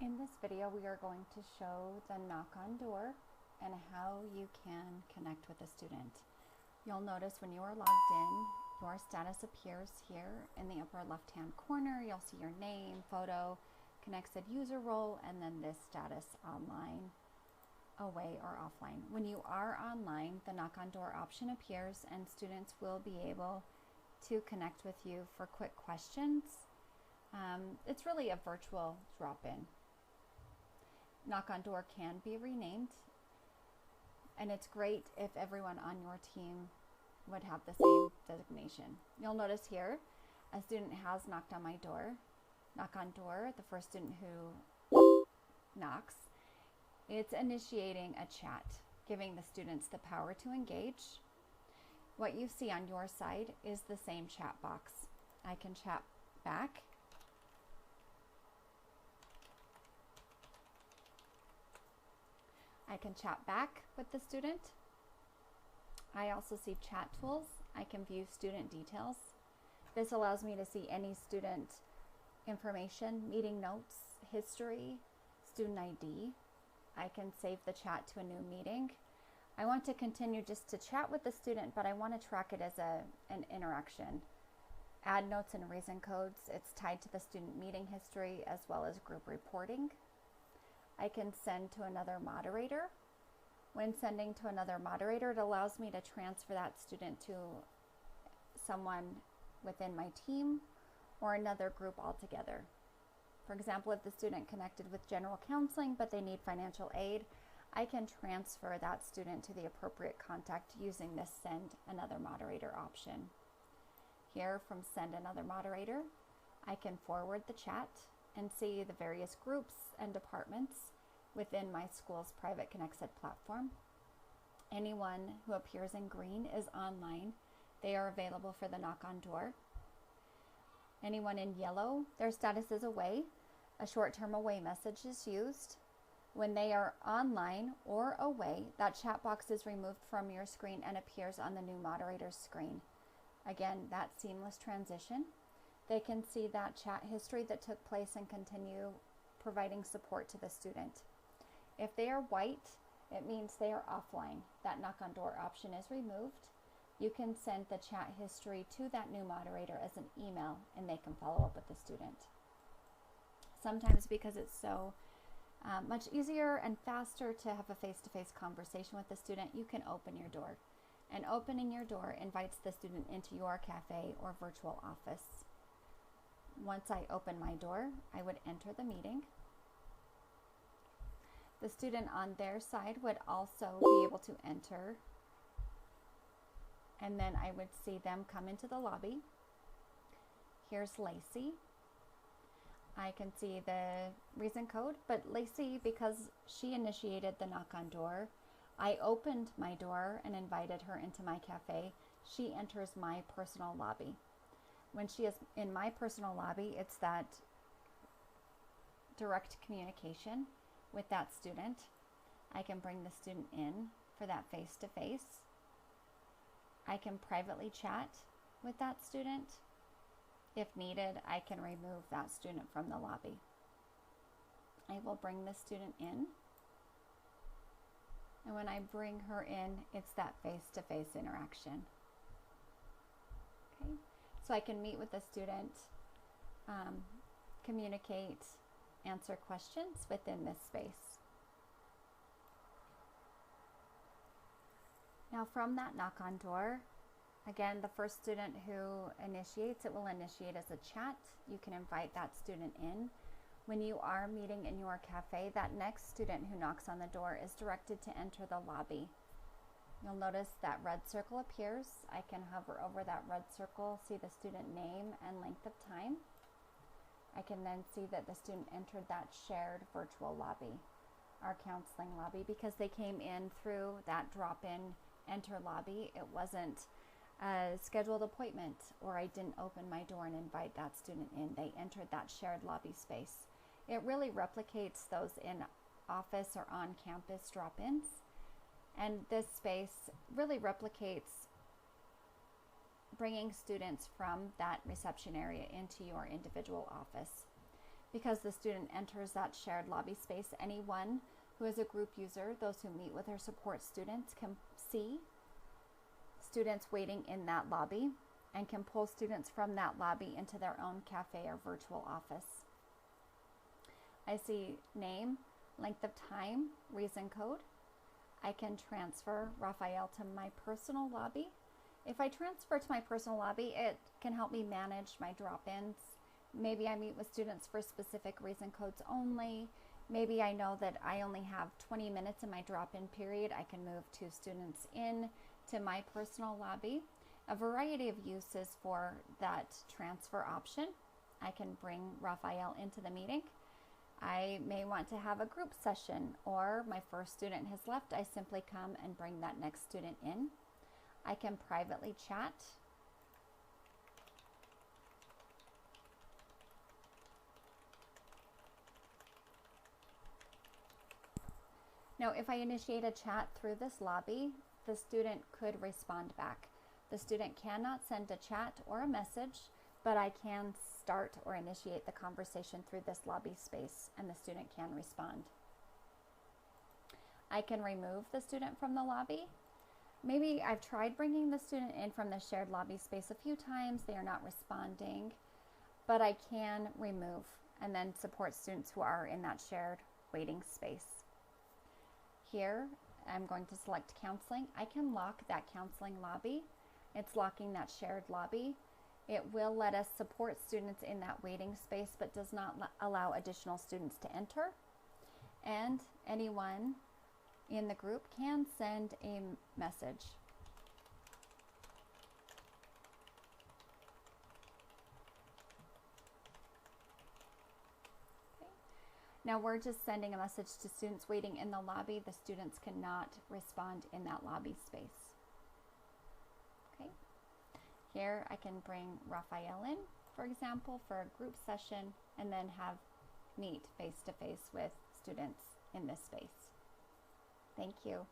In this video, we are going to show the knock-on door and how you can connect with a student. You'll notice when you are logged in, your status appears here in the upper left-hand corner. You'll see your name, photo, ConexED user role, and then this status online, away, or offline. When you are online, the knock-on door option appears and students will be able to connect with you for quick questions. It's really a virtual drop-in. Knock-on door can be renamed, and it's great if everyone on your team would have the same designation. You'll notice here a student has knocked on my door. Knock-on door, the first student who knocks, it's initiating a chat, giving the students the power to engage. What you see on your side is the same chat box. I can chat back. I can chat back with the student. I also see chat tools. I can view student details. This allows me to see any student information, meeting notes, history, student ID. I can save the chat to a new meeting. I want to continue just to chat with the student, but I want to track it as an interaction. Add notes and reason codes. It's tied to the student meeting history as well as group reporting. I can send to another moderator. When sending to another moderator, it allows me to transfer that student to someone within my team or another group altogether. For example, if the student connected with general counseling but they need financial aid, I can transfer that student to the appropriate contact using this send another moderator option. Here from send another moderator, I can forward the chat and see the various groups and departments within my school's private ConexED platform. Anyone who appears in green is online. They are available for the knock-on door. Anyone in yellow, their status is away. A short-term away message is used. When they are online or away, that chat box is removed from your screen and appears on the new moderator's screen. Again, that seamless transition. They can see that chat history that took place and continue providing support to the student. If they are white, it means they are offline. That knock-on door option is removed. You can send the chat history to that new moderator as an email and they can follow up with the student. Sometimes because it's so much easier and faster to have a face-to-face conversation with the student, you can open your door. And opening your door invites the student into your cafe or virtual office. Once I open my door, I would enter the meeting. The student on their side would also be able to enter, and then I would see them come into the lobby. Here's Lacey. I can see the reason code, but Lacey, because she initiated the knock-on door, I opened my door and invited her into my cafe. She enters my personal lobby. When she is in my personal lobby, it's that direct communication with that student. I can bring the student in for that face-to-face. I can privately chat with that student. If needed, I can remove that student from the lobby. I will bring the student in. And when I bring her in, it's that face-to-face interaction. Okay. So I can meet with the student, communicate, answer questions within this space. Now from that knock-on door, again, the first student who initiates, it will initiate as a chat. You can invite that student in. When you are meeting in your cafe, that next student who knocks on the door is directed to enter the lobby. You'll notice that red circle appears. I can hover over that red circle, see the student name and length of time. I can then see that the student entered that shared virtual lobby, our counseling lobby, because they came in through that drop-in enter lobby. It wasn't a scheduled appointment, or I didn't open my door and invite that student in. They entered that shared lobby space. It really replicates those in office or on campus drop-ins. And this space really replicates bringing students from that reception area into your individual office. Because the student enters that shared lobby space, anyone who is a group user, those who meet with or support students, can see students waiting in that lobby and can pull students from that lobby into their own cafe or virtual office. I see name, length of time, reason code. I can transfer Raphael to my personal lobby. If I transfer to my personal lobby, it can help me manage my drop-ins. Maybe I meet with students for specific reason codes only. Maybe I know that I only have 20 minutes in my drop-in period. I can move 2 students in to my personal lobby. A variety of uses for that transfer option. I can bring Raphael into the meeting. I may want to have a group session, or my first student has left. I simply come and bring that next student in. I can privately chat. Now, if I initiate a chat through this lobby, the student could respond back. The student cannot send a chat or a message, but I can start or initiate the conversation through this lobby space, and the student can respond. I can remove the student from the lobby. Maybe I've tried bringing the student in from the shared lobby space a few times. They are not responding, but I can remove and then support students who are in that shared waiting space. Here, I'm going to select counseling. I can lock that counseling lobby. It's locking that shared lobby. It will let us support students in that waiting space, but does not allow additional students to enter. And anyone in the group can send a message. Now we're just sending a message to students waiting in the lobby. The students cannot respond in that lobby space. Okay. Here I can bring Raphael in, for example, for a group session, and then have meet face-to-face with students in this space. Thank you.